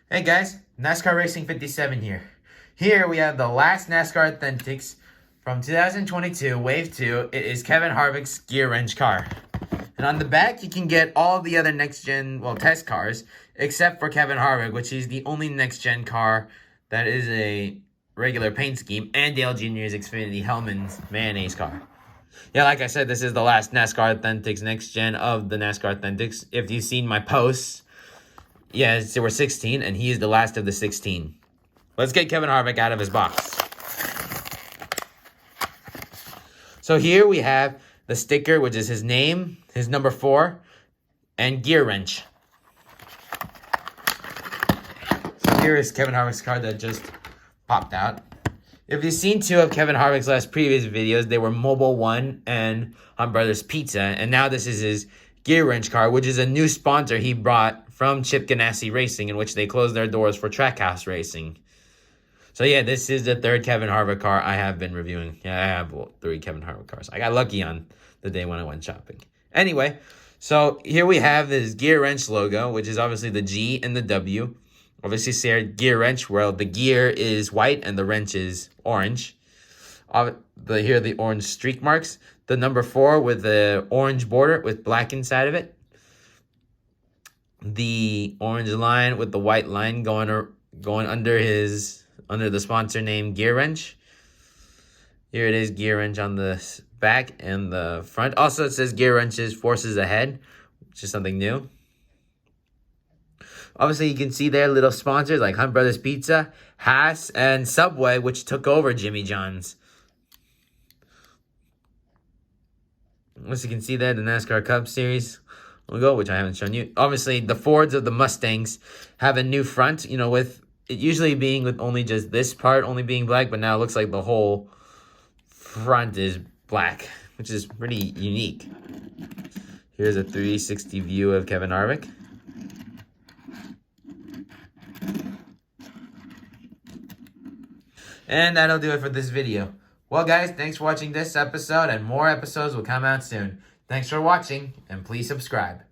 Hey guys, NASCAR Racing 57 here. Here we have the last NASCAR Authentics from 2022, Wave 2. It is Kevin Harvick's Gearwrench car. And on the back, you can get all the other next-gen, test cars, except for Kevin Harvick, which is the only next-gen car that is a regular paint scheme, and Dale Jr.'s Xfinity Hellman's mayonnaise car. Yeah, like I said, this is the last NASCAR Authentics next-gen of the NASCAR Authentics. If you've seen my posts, yes, there were 16, and he is the last of the 16. Let's get Kevin Harvick out of his box. So here we have the sticker, which is his name, his number 4, and Gearwrench. So here is Kevin Harvick's card that just popped out. If you've seen 2 of Kevin Harvick's last previous videos, they were Mobile 1 and Hunt Brothers Pizza. And now this is his Gearwrench car, which is a new sponsor he brought from Chip Ganassi Racing, in which they closed their doors for Trackhouse Racing. So yeah, this is the 3rd Kevin Harvick car I have been reviewing. Yeah, I have 3 Kevin Harvick cars. I got lucky on the day when I went shopping. Anyway, so here we have his Gearwrench logo, which is obviously the G and the W. Obviously, said Gearwrench, where the gear is white and the wrench is orange. Here are the orange streak marks. The number 4 with the orange border with black inside of it. The orange line with the white line going under the sponsor name Gearwrench. Here it is, Gearwrench on the back and the front. Also, it says Gearwrench's Forces Ahead, which is something new. Obviously, you can see there little sponsors like Hunt Brothers Pizza, Haas, and Subway, which took over Jimmy John's. As you can see there, the NASCAR Cup Series logo, which I haven't shown you. Obviously, the Fords of the Mustangs have a new front, with it usually being with only just this part only being black, but now it looks like the whole front is black, which is pretty unique. Here's a 360 view of Kevin Harvick. And that'll do it for this video. Well, guys, thanks for watching this episode, and more episodes will come out soon. Thanks for watching, and please subscribe.